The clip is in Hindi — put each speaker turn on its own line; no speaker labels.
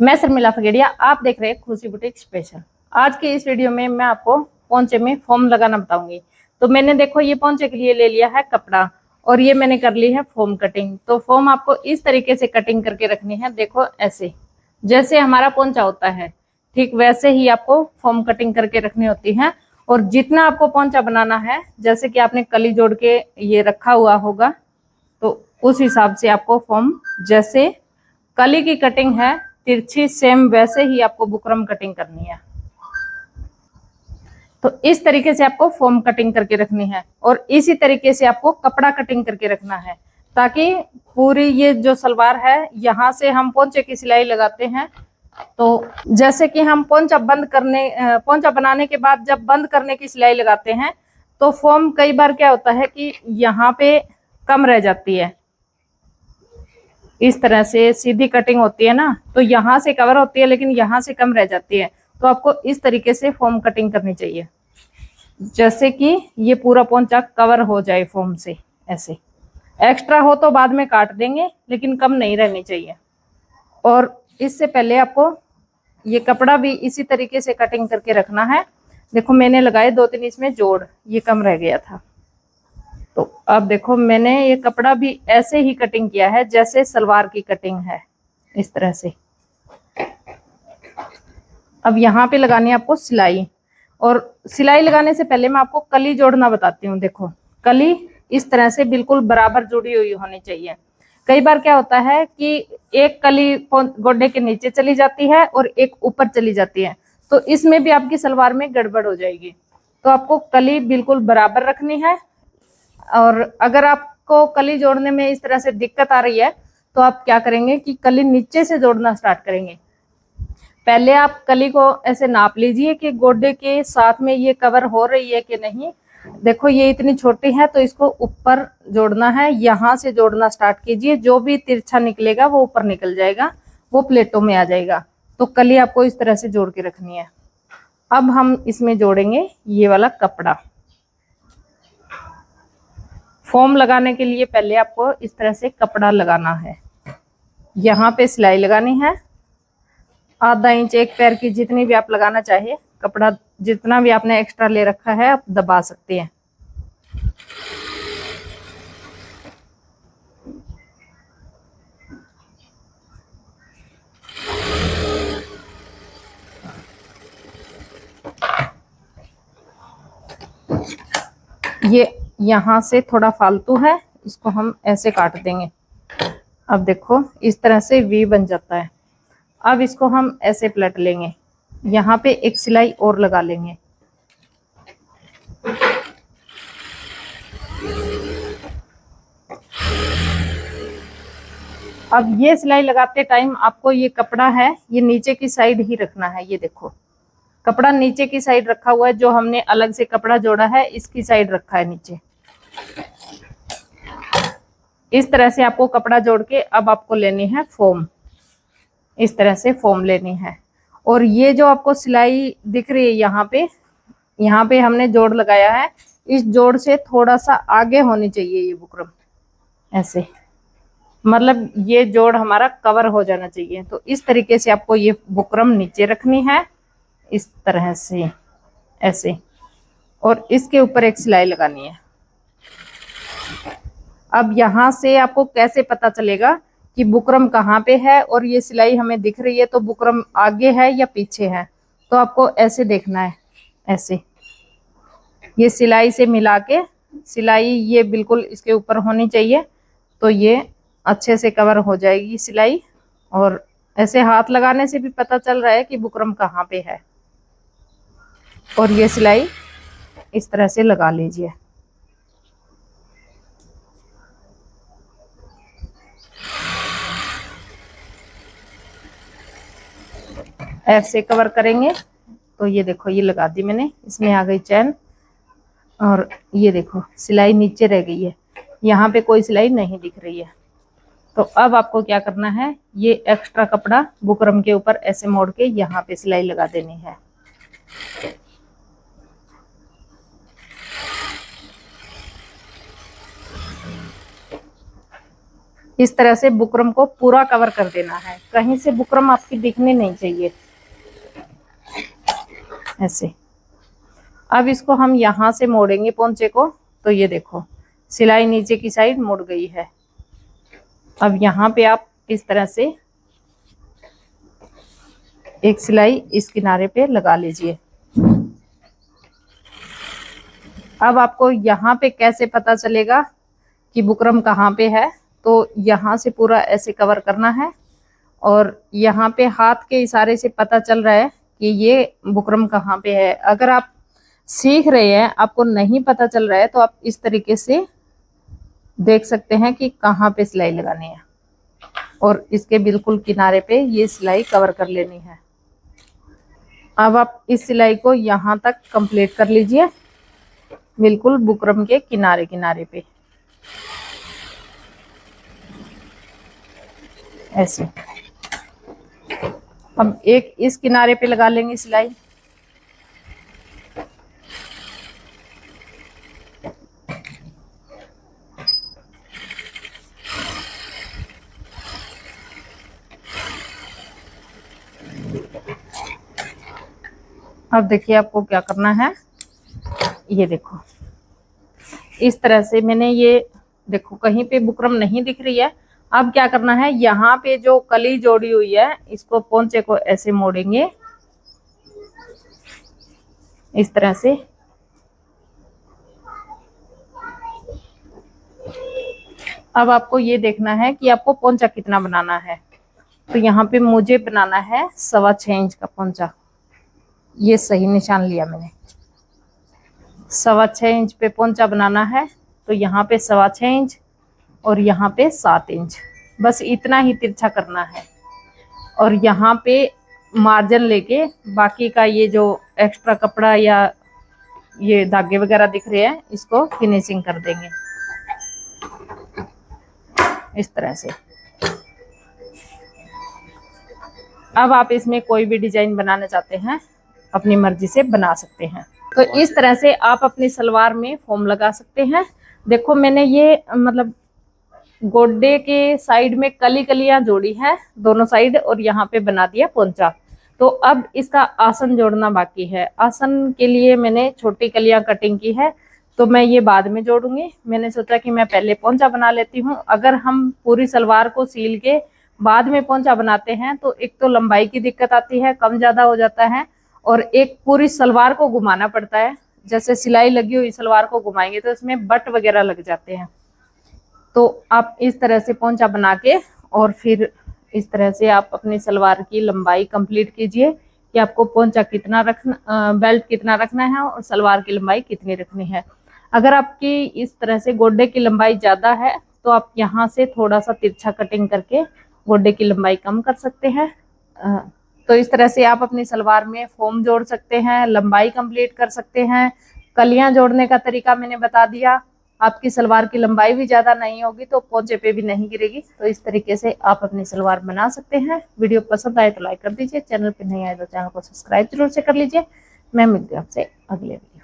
मैं शर्मिला फगेड़िया, आप देख रहे हैं खुशी बुटीक स्पेशल। आज के इस वीडियो में मैं आपको पोंचे में फोम लगाना बताऊंगी। तो मैंने देखो ये पोंचे के लिए ले लिया है कपड़ा और ये मैंने कर ली है फोम कटिंग। तो फोम आपको इस तरीके से कटिंग करके रखनी है। देखो ऐसे जैसे हमारा पोंचा होता है ठीक वैसे ही आपको फोम कटिंग करके रखनी होती है। और जितना आपको पोंचा बनाना है, जैसे कि आपने कली जोड़ के ये रखा हुआ होगा, तो उस हिसाब से आपको फोम, जैसे कली की कटिंग है तिरछी, सेम वैसे ही आपको बुकरम कटिंग करनी है। तो इस तरीके से आपको फोम कटिंग करके रखनी है और इसी तरीके से आपको कपड़ा कटिंग करके रखना है, ताकि पूरी ये जो सलवार है यहाँ से हम पोंचे की सिलाई लगाते हैं। तो जैसे कि हम पोंचा पोंचा बनाने के बाद जब बंद करने की सिलाई लगाते हैं, तो फोम कई बार क्या होता है कि यहाँ पे कम रह जाती है। इस तरह से सीधी कटिंग होती है ना, तो यहाँ से कवर होती है लेकिन यहाँ से कम रह जाती है। तो आपको इस तरीके से फोम कटिंग करनी चाहिए, जैसे कि ये पूरा पोंचा कवर हो जाए फोम से। ऐसे एक्स्ट्रा हो तो बाद में काट देंगे, लेकिन कम नहीं रहनी चाहिए। और इससे पहले आपको ये कपड़ा भी इसी तरीके से कटिंग करके रखना है। देखो मैंने लगाए 2-3 इसमें जोड़, ये कम रह गया था। तो अब देखो मैंने ये कपड़ा भी ऐसे ही कटिंग किया है जैसे सलवार की कटिंग है, इस तरह से। अब यहाँ पे लगानी है आपको सिलाई, और सिलाई लगाने से पहले मैं आपको कली जोड़ना बताती हूँ। देखो कली इस तरह से बिल्कुल बराबर जुड़ी हुई होनी चाहिए। कई बार क्या होता है कि एक कली गोड्डे के नीचे चली जाती है और एक ऊपर चली जाती है, तो इसमें भी आपकी सलवार में गड़बड़ हो जाएगी। तो आपको कली बिल्कुल बराबर रखनी है। और अगर आपको कली जोड़ने में इस तरह से दिक्कत आ रही है, तो आप क्या करेंगे कि कली नीचे से जोड़ना स्टार्ट करेंगे। पहले आप कली को ऐसे नाप लीजिए कि गोड्डे के साथ में ये कवर हो रही है कि नहीं। देखो ये इतनी छोटी है तो इसको ऊपर जोड़ना है, यहाँ से जोड़ना स्टार्ट कीजिए। जो भी तिरछा निकलेगा वो ऊपर निकल जाएगा, वो प्लेटों में आ जाएगा। तो कली आपको इस तरह से जोड़ के रखनी है। अब हम इसमें जोड़ेंगे ये वाला कपड़ा। फोम लगाने के लिए पहले आपको इस तरह से कपड़ा लगाना है। यहाँ पे सिलाई लगानी है आधा इंच, एक पैर की, जितनी भी आप लगाना चाहे। कपड़ा जितना भी आपने एक्स्ट्रा ले रखा है आप दबा सकते हैं। ये यहाँ से थोड़ा फालतू है, इसको हम ऐसे काट देंगे। अब देखो इस तरह से वी बन जाता है। अब इसको हम ऐसे पलट लेंगे, यहाँ पे एक सिलाई और लगा लेंगे। अब ये सिलाई लगाते टाइम आपको ये कपड़ा है ये नीचे की साइड ही रखना है। ये देखो कपड़ा नीचे की साइड रखा हुआ है, जो हमने अलग से कपड़ा जोड़ा है इसकी साइड रखा है नीचे। इस तरह से आपको कपड़ा जोड़ के अब आपको लेनी है फोम। इस तरह से फोम लेनी है। और ये जो आपको सिलाई दिख रही है यहाँ पे हमने जोड़ लगाया है, इस जोड़ से थोड़ा सा आगे होनी चाहिए ये बुकरम। ऐसे मतलब ये जोड़ हमारा कवर हो जाना चाहिए। तो इस तरीके से आपको ये बुकरम नीचे रखनी है, इस तरह से ऐसे, और इसके ऊपर एक सिलाई लगानी है। अब यहाँ से आपको कैसे पता चलेगा कि बुकरम कहाँ पे है और ये सिलाई हमें दिख रही है तो बुकरम आगे है या पीछे है। तो आपको ऐसे देखना है, ऐसे ये सिलाई से मिला के, सिलाई ये बिल्कुल इसके ऊपर होनी चाहिए, तो ये अच्छे से कवर हो जाएगी सिलाई। और ऐसे हाथ लगाने से भी पता चल रहा है कि बुकरम कहाँ पे है। और ये सिलाई इस तरह से लगा लीजिए। ऐसे कवर करेंगे तो ये देखो ये लगा दी मैंने, इसमें आ गई चैन। और ये देखो सिलाई नीचे रह गई है, यहाँ पे कोई सिलाई नहीं दिख रही है। तो अब आपको क्या करना है, ये एक्स्ट्रा कपड़ा बुकरम के ऊपर ऐसे मोड़ के यहाँ पे सिलाई लगा देनी है। इस तरह से बुकरम को पूरा कवर कर देना है, कहीं से बुकरम आपकी दिखनी नहीं चाहिए, ऐसे। अब इसको हम यहाँ से मोड़ेंगे पोंचे को, तो ये देखो सिलाई नीचे की साइड मुड़ गई है। अब यहाँ पे आप इस तरह से एक सिलाई इस किनारे पे लगा लीजिए। अब आपको यहाँ पे कैसे पता चलेगा कि बुकरम कहाँ पे है, तो यहाँ से पूरा ऐसे कवर करना है और यहाँ पे हाथ के इशारे से पता चल रहा है कि ये बुकरम कहाँ पे है। अगर आप सीख रहे हैं, आपको नहीं पता चल रहा है, तो आप इस तरीके से देख सकते हैं कि कहाँ पे सिलाई लगानी है और इसके बिल्कुल किनारे पे ये सिलाई कवर कर लेनी है। अब आप इस सिलाई को यहाँ तक कंप्लीट कर लीजिए, बिल्कुल बुकरम के किनारे किनारे पे ऐसे। अब एक इस किनारे पे लगा लेंगे सिलाई। अब देखिए आपको क्या करना है, ये देखो इस तरह से मैंने ये देखो कहीं पे बुकरम नहीं दिख रही है। अब क्या करना है, यहाँ पे जो कली जोड़ी हुई है इसको पोंचे को ऐसे मोड़ेंगे इस तरह से। अब आपको ये देखना है कि आपको पोंचा कितना बनाना है, तो यहाँ पे मुझे बनाना है 6.25 इंच का पोंचा। ये सही निशान लिया मैंने, 6.25 इंच पे पोंचा बनाना है, तो यहाँ पे 6.25 इंच और यहाँ पे 7 इंच, बस इतना ही तिरछा करना है। और यहाँ पे मार्जिन लेके बाकी का ये जो एक्स्ट्रा कपड़ा या ये धागे वगैरह दिख रहे हैं इसको फिनिशिंग कर देंगे इस तरह से। अब आप इसमें कोई भी डिजाइन बनाना चाहते हैं अपनी मर्जी से बना सकते हैं। तो इस तरह से आप अपनी सलवार में फोम लगा सकते हैं। देखो मैंने ये मतलब गोड्डे के साइड में कली कलियां जोड़ी है दोनों साइड और यहाँ पे बना दिया पोंचा। तो अब इसका आसन जोड़ना बाकी है। आसन के लिए मैंने छोटी कलियां कटिंग की है, तो मैं ये बाद में जोड़ूंगी। मैंने सोचा कि मैं पहले पोंचा बना लेती हूँ। अगर हम पूरी सलवार को सील के बाद में पोंचा बनाते हैं तो एक तो लंबाई की दिक्कत आती है, कम ज्यादा हो जाता है, और एक पूरी सलवार को घुमाना पड़ता है। जैसे सिलाई लगी हुई सलवार को घुमाएंगे तो इसमें बट वगैरह लग जाते हैं। तो आप इस तरह से पोंचा बना के और फिर इस तरह से आप अपनी सलवार की लंबाई कंप्लीट कीजिए कि आपको पोंचा कितना रखना, बेल्ट कितना रखना है और सलवार की लंबाई कितनी रखनी है। अगर आपकी इस तरह से गोड्डे की लंबाई ज्यादा है तो आप यहाँ से थोड़ा सा तिरछा कटिंग करके गोड्डे की लंबाई कम कर सकते हैं। तो इस तरह से आप अपनी सलवार में फोम जोड़ सकते हैं, लंबाई कंप्लीट कर सकते हैं। कलियां जोड़ने का तरीका मैंने बता दिया। आपकी सलवार की लंबाई भी ज्यादा नहीं होगी तो पोंचे पे भी नहीं गिरेगी। तो इस तरीके से आप अपनी सलवार बना सकते हैं। वीडियो पसंद आए तो लाइक कर दीजिए, चैनल पे नहीं आए तो चैनल को सब्सक्राइब जरूर से कर लीजिए। मैं मिलती हूँ आपसे अगले वीडियो।